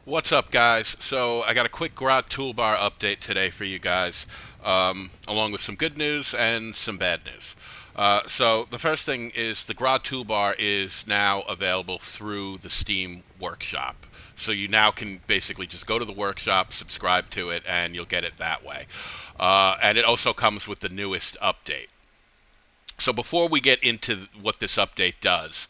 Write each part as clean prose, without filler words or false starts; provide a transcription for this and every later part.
What's up, guys? So I got a quick Grog Toolbar update today for you guys, along with some good news and some bad news. So the first thing is the Grog Toolbar is now available through the Steam Workshop. So you now can basically just go to the workshop, subscribe to it, and you'll get it that way. And it also comes with the newest update. So before we get into what this update does,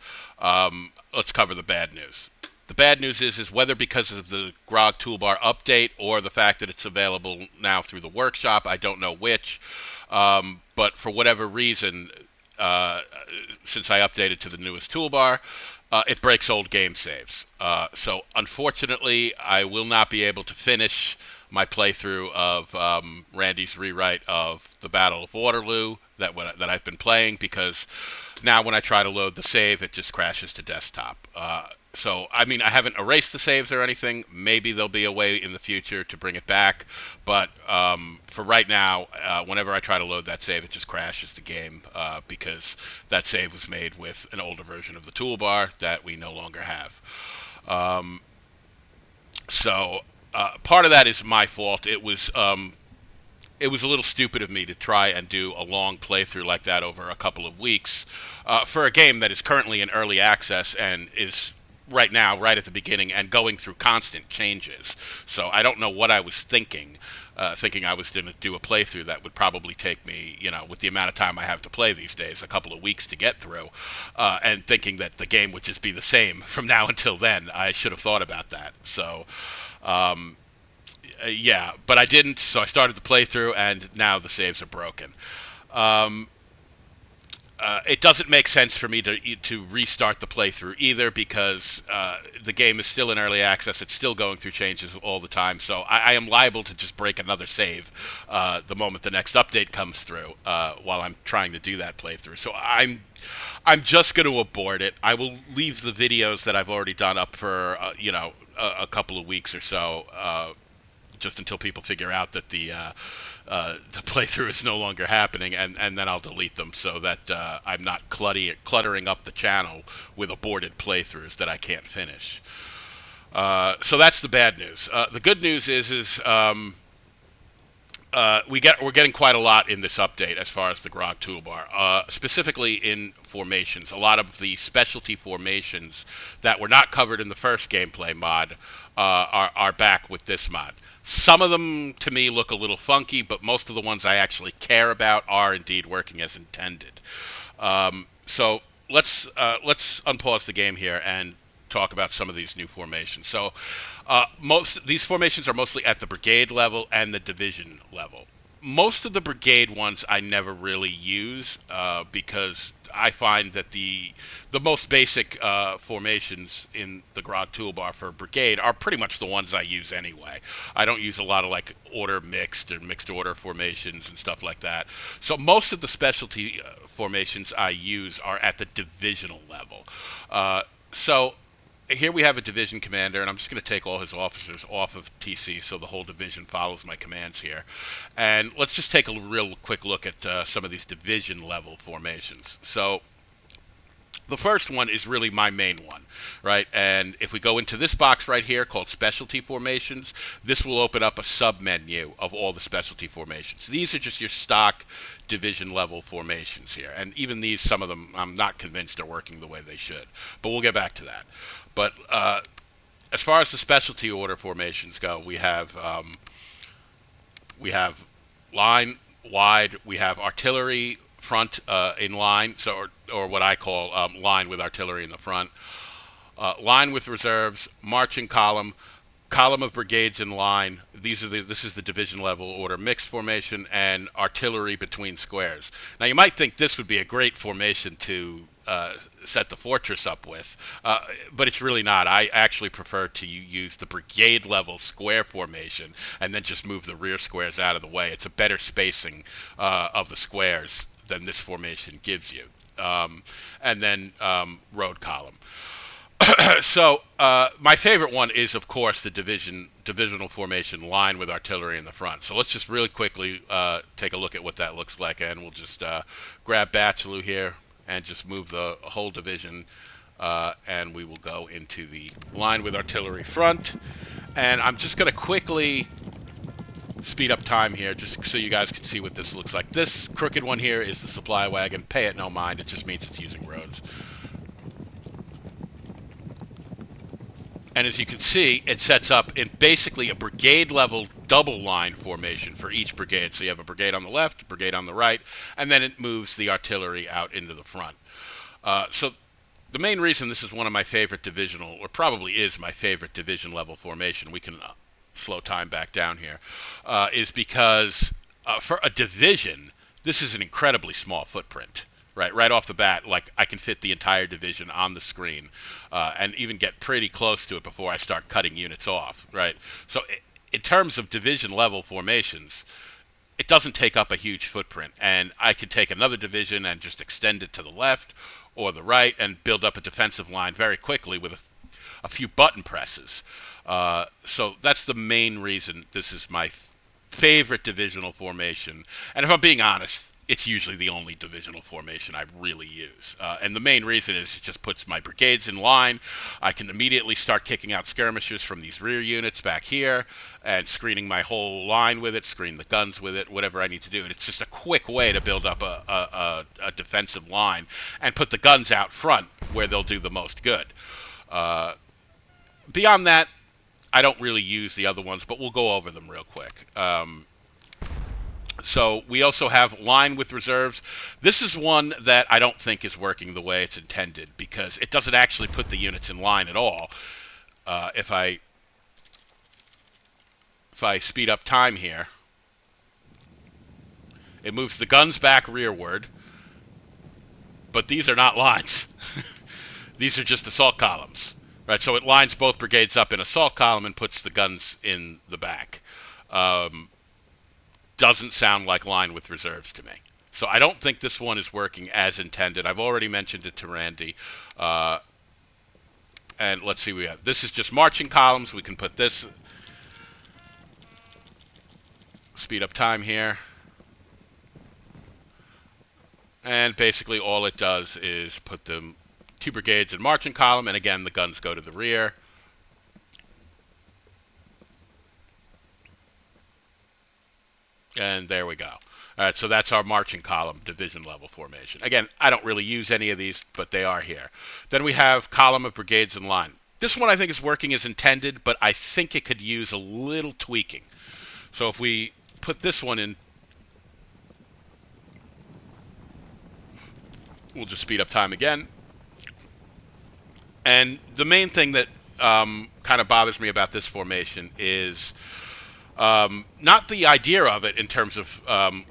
let's cover the bad news. The bad news is whether because of the Grog Toolbar update or the fact that it's available now through the workshop, I don't know which, but for whatever reason, since I updated to the newest toolbar, it breaks old game saves. So unfortunately, I will not be able to finish my playthrough of Randy's rewrite of the Battle of Waterloo that I've been playing, because now when I try to load the save, it just crashes to desktop. So, I mean, I haven't erased the saves or anything. Maybe there'll be a way in the future to bring it back. But for right now, whenever I try to load that save, it just crashes the game because that save was made with an older version of the toolbar that we no longer have. So part of that is my fault. It was a little stupid of me to try and do a long playthrough like that over a couple of weeks for a game that is currently in early access and is right now, right at the beginning, and going through constant changes. So I don't know what I was thinking I was going to do a playthrough that would probably take me, with the amount of time I have to play these days, a couple of weeks to get through, and thinking that the game would just be the same from now until then. I should have thought about that. So, yeah, but I didn't, so I started the playthrough, and now the saves are broken. It doesn't make sense for me to restart the playthrough either, because the game is still in early access. It's still going through changes all the time, so I am liable to just break another save the moment the next update comes through while I'm trying to do that playthrough. So I'm just going to abort it. I will leave the videos that I've already done up for a couple of weeks or so, just until people figure out that the playthrough is no longer happening, and then I'll delete them so that I'm not cluttering up the channel with aborted playthroughs that I can't finish. So that's the bad news. The good news is we're getting quite a lot in this update as far as the Grog toolbar, specifically in formations. A lot of the specialty formations that were not covered in the first gameplay mod are back with this mod. Some of them, to me, look a little funky, but most of the ones I actually care about are indeed working as intended. So let's unpause the game here and talk about some of these new formations. So most these formations are mostly at the brigade level and the division level. Most of the brigade ones I never really use because I find that the most basic formations in the Grog toolbar for brigade are pretty much the ones I use anyway. I don't use a lot of like order mixed or mixed order formations and stuff like that. So most of the specialty formations I use are at the divisional level. So here we have a division commander, and I'm just going to take all his officers off of TC so the whole division follows my commands here. And let's just take a real quick look at some of these division level formations. So the first one is really my main one, right? And if we go into this box right here called Specialty Formations, this will open up a sub-menu of all the specialty formations. These are just your stock division level formations here. And even these, some of them, I'm not convinced are working the way they should. But we'll get back to that. But as far as the specialty order formations go, we have line, wide, we have artillery, front in line, so or what I call line with artillery in the front, line with reserves, marching column, column of brigades in line. This is the division level order mixed formation, and artillery between squares. Now you might think this would be a great formation to set the fortress up with, but it's really not. I actually prefer to use the brigade level square formation and then just move the rear squares out of the way. It's a better spacing of the squares than this formation gives you. And then road column. So my favorite one is, of course, the divisional formation line with artillery in the front. So let's just really quickly take a look at what that looks like, and we'll just grab Bachelor here and just move the whole division, and we will go into the line with artillery front. And I'm just going to quickly speed up time here just so you guys can see what this looks like. This crooked one here is the supply wagon. Pay it no mind. It just means it's using roads. And as you can see, it sets up in basically a brigade-level double line formation for each brigade. So you have a brigade on the left, a brigade on the right, and then it moves the artillery out into the front. So the main reason this is one of my favorite divisional, or probably is my favorite division-level formation, we can slow time back down here, is because for a division, this is an incredibly small footprint. Right off the bat, like I can fit the entire division on the screen, and even get pretty close to it before I start cutting units off. Right. So in terms of division level formations, it doesn't take up a huge footprint, and I could take another division and just extend it to the left or the right and build up a defensive line very quickly with a few button presses. So that's the main reason this is my favorite divisional formation. And if I'm being honest, it's usually the only divisional formation I really use. And the main reason is it just puts my brigades in line. I can immediately start kicking out skirmishers from these rear units back here and screening my whole line with it, screen the guns with it, whatever I need to do. And it's just a quick way to build up a defensive line and put the guns out front where they'll do the most good. Beyond that, I don't really use the other ones, but we'll go over them real quick. So we also have line with reserves. This is one that I don't think is working the way it's intended because it doesn't actually put the units in line at all. If I speed up time here, it moves the guns back rearward, but these are not lines. These are just assault columns. Right, so it lines both brigades up in assault column and puts the guns in the back. Doesn't sound like line with reserves to me. So I don't think this one is working as intended. I've already mentioned it to Randy. And let's see, this is just marching columns. We can put this, speed up time here. And basically all it does is put them 2 brigades in marching column, and again the guns go to the rear. And there we go. All right, so that's our marching column division level formation. Again, I don't really use any of these, but they are here. Then we have column of brigades in line. This one I think is working as intended, but I think it could use a little tweaking. So if we put this one in, we'll just speed up time again. And the main thing that kind of bothers me about this formation is not the idea of it in terms of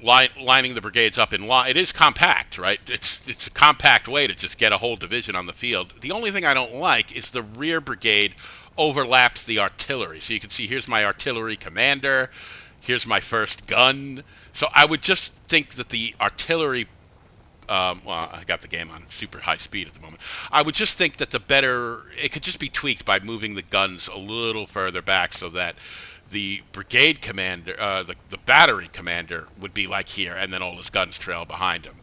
lining the brigades up in line. It is compact, right? It's a compact way to just get a whole division on the field. The only thing I don't like is the rear brigade overlaps the artillery. So you can see here's my artillery commander, here's my first gun. So I would just think that the artillery, well, I got the game on super high speed at the moment. I would just think that it could just be tweaked by moving the guns a little further back so that the brigade commander, the battery commander would be like here, and then all his guns trail behind him.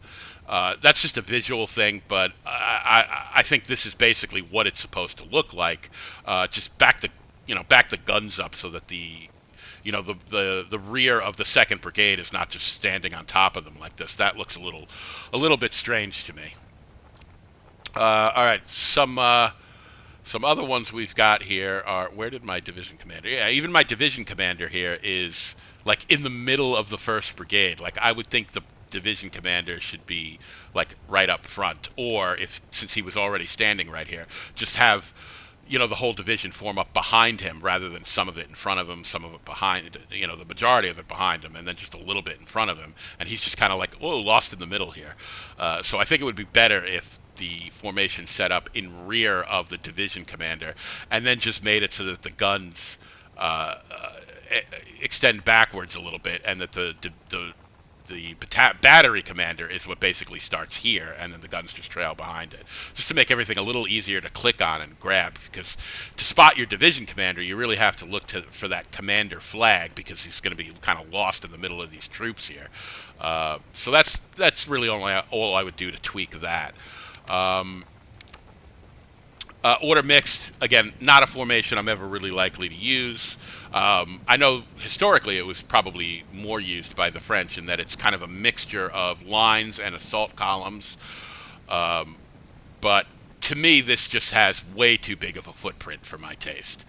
That's just a visual thing, but I think this is basically what it's supposed to look like. Just back the guns up so that the rear of the 2nd Brigade is not just standing on top of them like this. That looks a little bit strange to me. All right, some other ones we've got here are, where did my division commander? Yeah, even my division commander here is like in the middle of the 1st Brigade. Like I would think the division commander should be like right up front, or since he was already standing right here, just have the whole division form up behind him rather than some of it in front of him, some of it behind, the majority of it behind him, and then just a little bit in front of him. And he's just kind of like, lost in the middle here. So I think it would be better if the formation set up in rear of the division commander and then just made it so that the guns extend backwards a little bit, and that the battery commander is what basically starts here, and then the guns just trail behind it, just to make everything a little easier to click on and grab. Because to spot your division commander, you really have to look for that commander flag, because he's going to be kind of lost in the middle of these troops here. So that's really all I would do to tweak that. Order mixed, again, not a formation I'm ever really likely to use. I know historically it was probably more used by the French in that it's kind of a mixture of lines and assault columns. Um, but to me, this just has way too big of a footprint for my taste.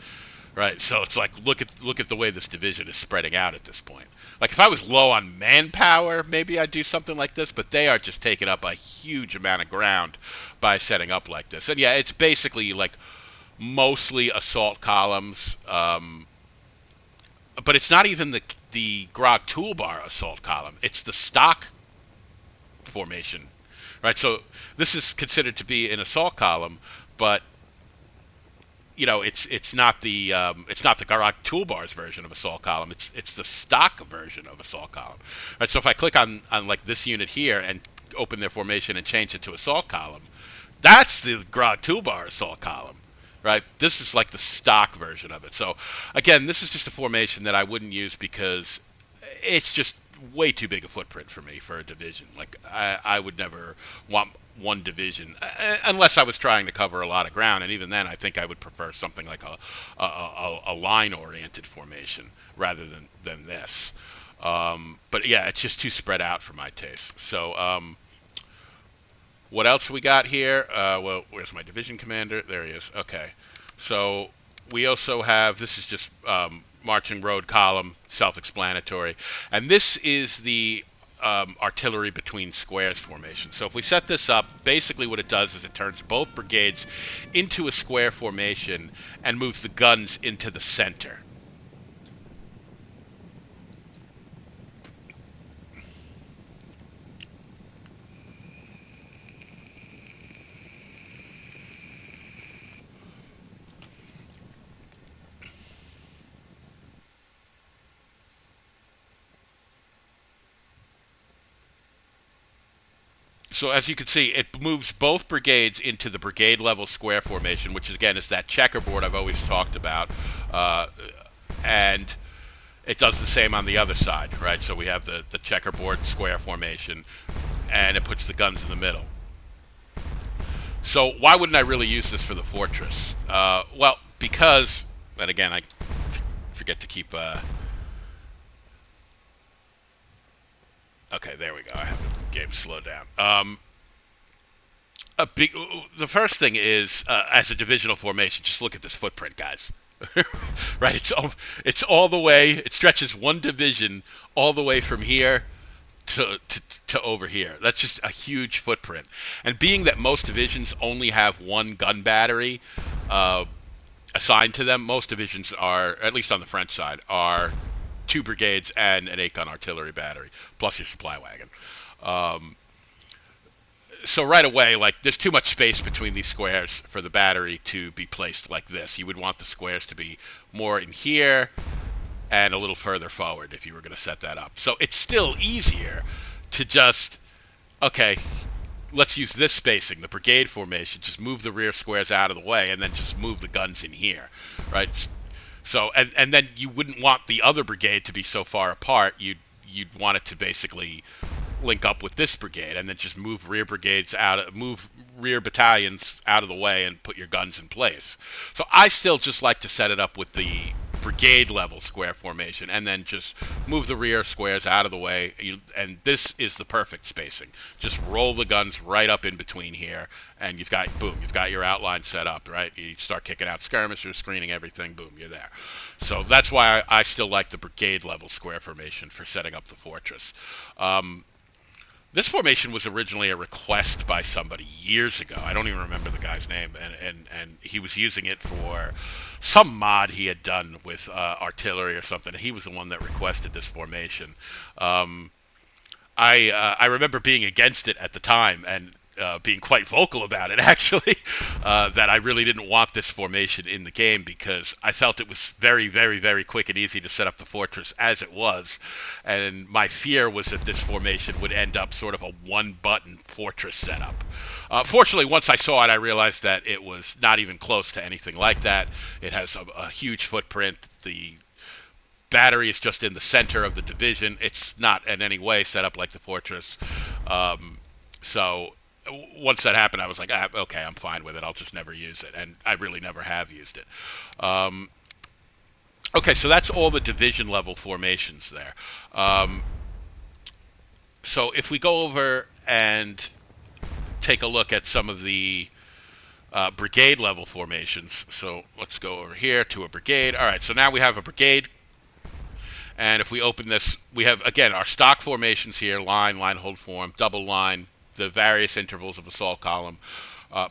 Right, so it's like look at the way this division is spreading out at this point. Like if I was low on manpower, maybe I'd do something like this, but they are just taking up a huge amount of ground by setting up like this. And yeah, it's basically like mostly assault columns, but it's not even the Grog Toolbar assault column. It's the stock formation, right? So this is considered to be an assault column, but it's not the Grog Toolbar's version of assault column. It's the stock version of assault column. Right. So if I click on like this unit here and open their formation and change it to assault column, that's the Grog Toolbar assault column. Right. This is like the stock version of it. So again, this is just a formation that I wouldn't use because it's just way too big a footprint for me for a division. Like I would never want one division unless I was trying to cover a lot of ground, and even then, I think I would prefer something like a line-oriented formation rather than this. But yeah, it's just too spread out for my taste. So what else we got here? Well, where's my division commander? There he is. Okay, so we also have, this is just marching road column, self-explanatory. And this is the artillery between squares formation. So if we set this up, basically what it does is it turns both brigades into a square formation and moves the guns into the center. So as you can see, it moves both brigades into the brigade level square formation, which again is that checkerboard I've always talked about, and it does the same on the other side, right? So we have the checkerboard square formation, and it puts the guns in the middle. So why wouldn't I really use this for the fortress? Well, because, and again, I forget to keep... Okay, there we go. I have the game slowed down. The first thing is, as a divisional formation, just look at this footprint, guys. Right? It's all the way. It stretches one division all the way from here to over here. That's just a huge footprint. And being that most divisions only have one gun battery assigned to them, most divisions are, at least on the French side, are 2 brigades and an 8-gun artillery battery, plus your supply wagon. So right away, like, there's too much space between these squares for the battery to be placed like this. You would want the squares to be more in here and a little further forward if you were going to set that up. So it's still easier to just, okay, let's use this spacing, the brigade formation, just move the rear squares out of the way and then just move the guns in here, right? So, and then you wouldn't want the other brigade to be so far apart. You'd want it to basically link up with this brigade, and then just move rear battalions out of the way, and put your guns in place. So I still just like to set it up with the brigade level square formation, and then just move the rear squares out of the way. And this is the perfect spacing. Just roll the guns right up in between here, and you've got your outline set up, right? You start kicking out skirmishers, screening everything, boom, you're there. So that's why I still like the brigade level square formation for setting up the fortress. This formation was originally a request by somebody years ago. I don't even remember the guy's name, and he was using it for some mod he had done with artillery or something. He was the one that requested this formation. I remember being against it at the time, and being quite vocal about it, actually, that I really didn't want this formation in the game because I felt it was very, very, very quick and easy to set up the fortress as it was. And my fear was that this formation would end up sort of a one-button fortress setup. Fortunately, once I saw it, I realized that it was not even close to anything like that. It has a huge footprint. The battery is just in the center of the division. It's not in any way set up like the fortress. So once that happened, I was like, okay, I'm fine with it. I'll just never use it, and I really never have used it. Um, okay, so that's all the division level formations there. Um, so if we go over and take a look at some of the brigade level formations, so let's go over here to a brigade. All right, so now we have a brigade. And if we open this, we have, again, our stock formations here, line, hold form, double line, the various intervals of assault column,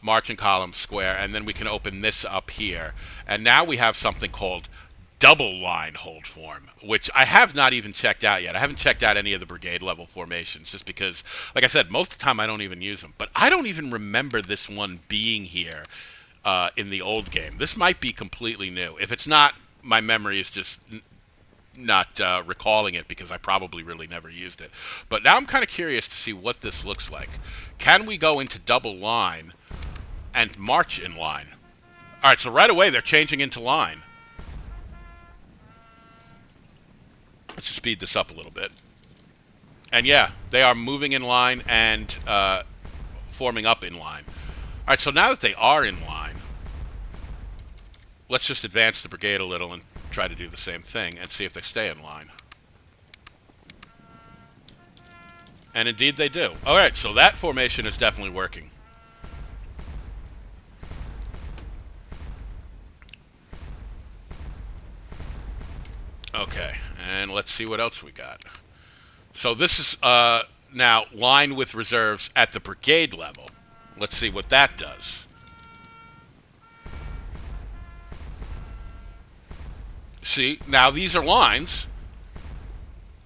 marching column, square, and then we can open this up here. And now we have something called double line hold form, which I have not even checked out yet. I haven't checked out any of the brigade level formations just because, like I said, most of the time I don't even use them. But I don't even remember this one being here in the old game. This might be completely new. If it's not, my memory is just not recalling it because I probably really never used it. But now I'm kind of curious to see what this looks like. Can we go into double line and march in line? All right, so right away they're changing into line. Let's just speed this up a little bit. And yeah, they are moving in line and forming up in line. All right, so now that they are in line, let's just advance the brigade a little and try to do the same thing and see if they stay in line. And indeed they do. All right, so that formation is definitely working. Okay, and let's see what else we got. So this is now line with reserves at the brigade level. Let's see what that does. See, now these are lines.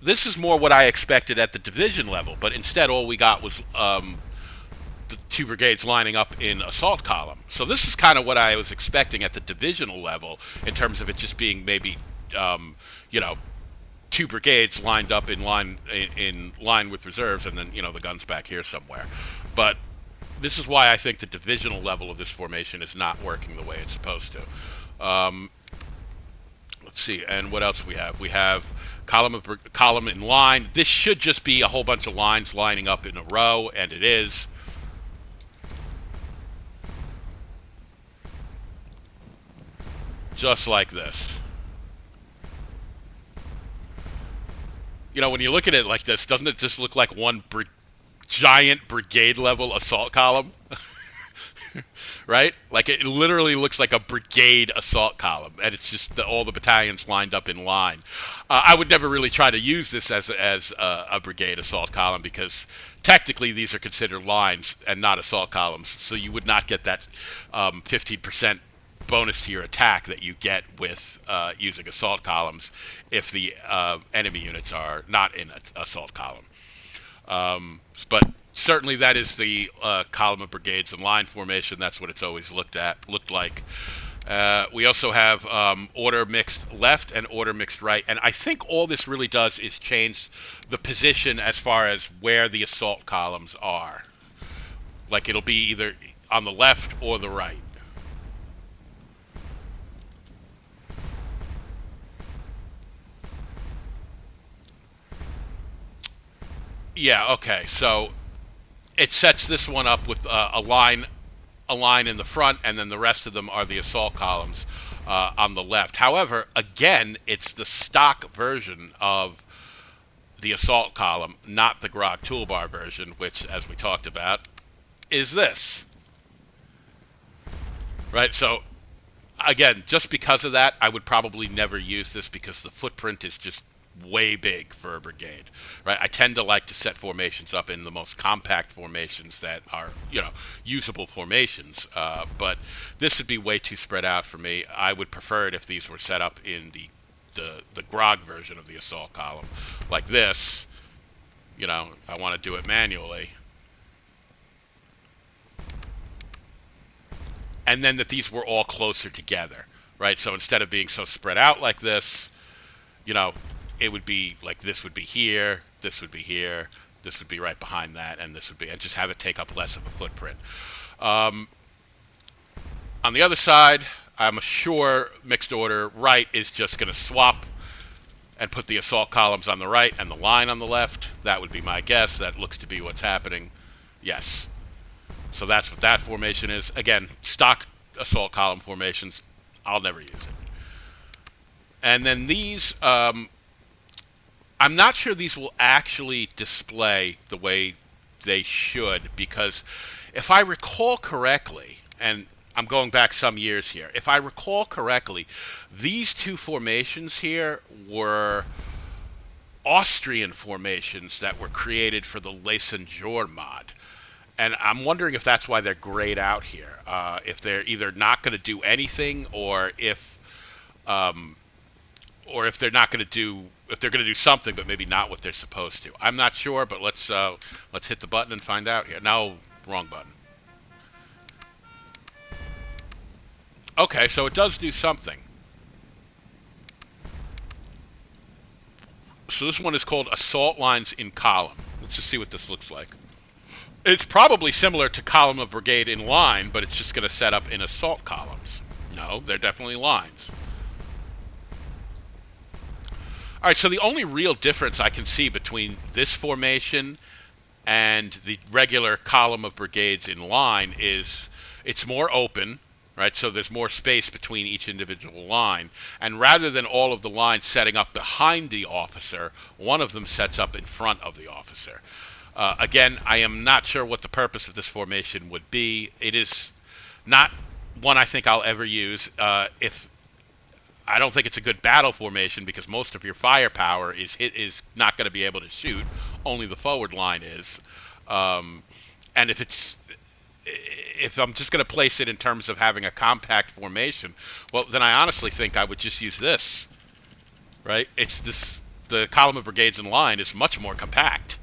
This is more what I expected at the division level, but instead all we got was the two brigades lining up in assault column. So this is kind of what I was expecting at the divisional level in terms of it just being maybe, two brigades lined up in line with reserves, and then the guns back here somewhere. But this is why I think the divisional level of this formation is not working the way it's supposed to. Let's see, and what else we have? We have column in line. This should just be a whole bunch of lines lining up in a row, and it is. Just like this. When you look at it like this, doesn't it just look like one giant brigade level assault column? Right? Like it literally looks like a brigade assault column, and it's just all the battalions lined up in line. I would never really try to use this as a brigade assault column because technically these are considered lines and not assault columns, so you would not get that 15% bonus to your attack that you get with using assault columns if the enemy units are not in an assault column. But certainly that is the column of brigades and line formation. That's what it's always looked like. We also have order mixed left and order mixed right. And I think all this really does is change the position as far as where the assault columns are. Like it'll be either on the left or the right. Yeah, okay. So it sets this one up with a line in the front, and then the rest of them are the assault columns on the left. However, again, it's the stock version of the assault column, not the Grog Toolbar version, which, as we talked about, is this. Right? So, again, just because of that, I would probably never use this because the footprint is just way big for a brigade, right? I tend to like to set formations up in the most compact formations that are, usable formations. But this would be way too spread out for me. I would prefer it if these were set up in the Grog version of the assault column, like this. If I want to do it manually, and then that these were all closer together, right? So instead of being so spread out like this, it would be like this would be here, this would be here, this would be right behind that, and this would be, and just have it take up less of a footprint. On the other side, I'm sure mixed order right is just going to swap and put the assault columns on the right and the line on the left. That would be my guess. That looks to be what's happening. Yes. So that's what that formation is. Again, stock assault column formations, I'll never use it. And then these, I'm not sure these will actually display the way they should, because if I recall correctly, and I'm going back some years here, if I recall correctly, these two formations here were Austrian formations that were created for the Les Seigneurs mod. And I'm wondering if that's why they're grayed out here. If they're either not going to do anything, or if they're not going to do, if they're going to do something, but maybe not what they're supposed to. I'm not sure, but let's hit the button and find out here. No, wrong button. Okay, so it does do something. So this one is called Assault Lines in Column. Let's just see what this looks like. It's probably similar to Column of Brigade in line, but it's just going to set up in assault columns. No, they're definitely lines. All right, so the only real difference I can see between this formation and the regular Column of Brigades in line is it's more open, right? So there's more space between each individual line. And rather than all of the lines setting up behind the officer, one of them sets up in front of the officer. Again, I am not sure what the purpose of this formation would be. It is not one I think I'll ever use. I don't think it's a good battle formation, because most of your firepower is not going to be able to shoot. Only the forward line is. And if I'm just going to place it in terms of having a compact formation, well, then I honestly think I would just use this. Right? The Column of Brigades in line is much more compact.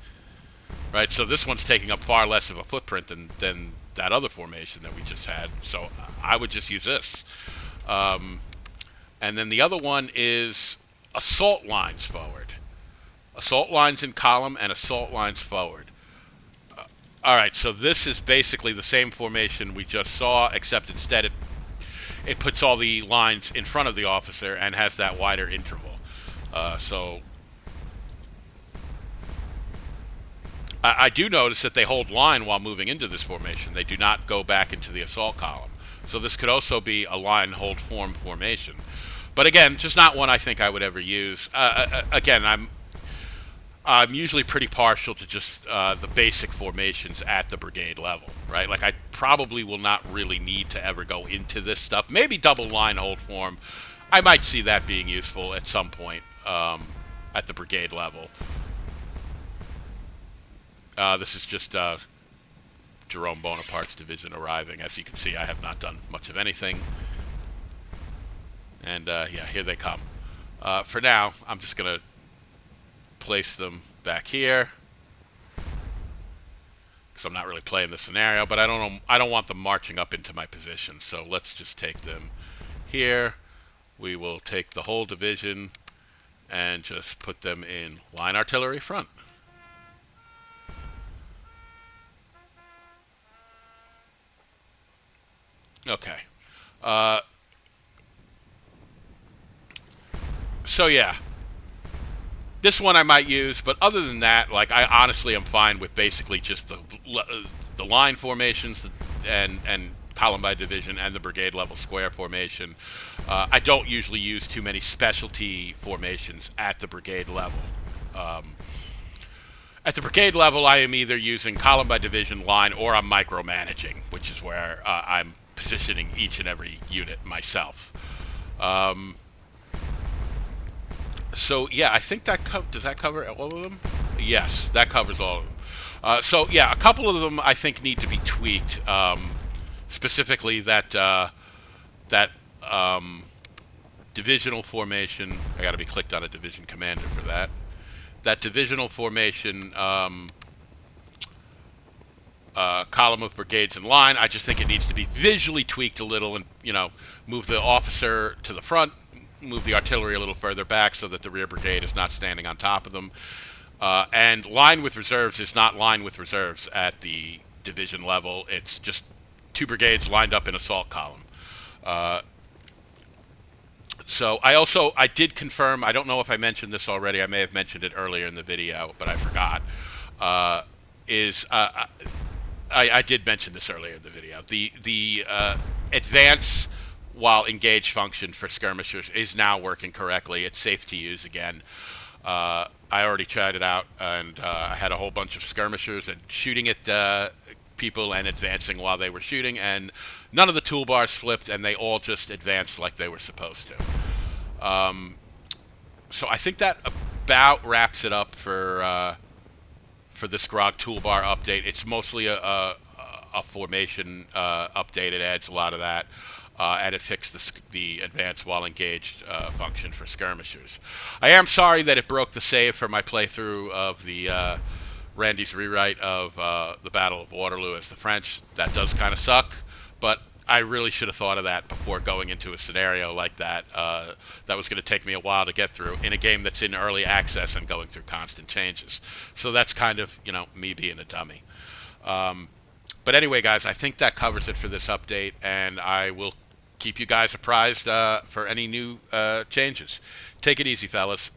Right, so this one's taking up far less of a footprint than that other formation that we just had. So I would just use this. And then the other one is assault lines forward. Assault lines in column and assault lines forward. All right, so this is basically the same formation we just saw, except instead it puts all the lines in front of the officer and has that wider interval. So I do notice that they hold line while moving into this formation. They do not go back into the assault column. So this could also be a line hold form formation. But again, just not one I think I would ever use. Again, I'm usually pretty partial to just the basic formations at the brigade level, right? Like I probably will not really need to ever go into this stuff. Maybe double line hold form. I might see that being useful at some point at the brigade level. This is just Jerome Bonaparte's division arriving. As you can see, I have not done much of anything. And yeah, here they come. For now, I'm just going to place them back here, because I'm not really playing the scenario, but I don't want them marching up into my position. So let's just take them here. We will take the whole division and just put them in line artillery front. Okay. So yeah, this one I might use, but other than that, like I honestly am fine with basically just the line formations and column by division and the brigade level square formation. I don't usually use too many specialty formations at the brigade level. At the brigade level, I am either using column by division, line, or I'm micromanaging, which is where I'm positioning each and every unit myself. So yeah, I think that does that cover all of them? Yes, that covers all of them. So yeah, a couple of them I think need to be tweaked. Specifically that divisional formation. I got to be clicked on a division commander for that. That divisional formation. Column of brigades in line. I just think it needs to be visually tweaked a little, and move the officer to the front, move the artillery a little further back so that the rear brigade is not standing on top of them. And line with reserves is not line with reserves at the division level. It's just two brigades lined up in assault column. So I did confirm, I don't know if I mentioned this already, I may have mentioned it earlier in the video, but I forgot, I did mention this earlier in the video. The advance while engaged function for skirmishers is now working correctly. It's safe to use again. I already tried it out, and I had a whole bunch of skirmishers and shooting at people and advancing while they were shooting, and none of the toolbars flipped, and they all just advanced like they were supposed to. So I think that about wraps it up for this Grog toolbar update. It's mostly a formation update. It adds a lot of that. And it fixed the advance while engaged function for skirmishers. I am sorry that it broke the save for my playthrough of the Randy's rewrite of the Battle of Waterloo as the French. That does kind of suck, but I really should have thought of that before going into a scenario like that. That was going to take me a while to get through in a game that's in early access and going through constant changes. So that's kind of, me being a dummy. But anyway, guys, I think that covers it for this update, and I will keep you guys apprised for any new changes. Take it easy, fellas.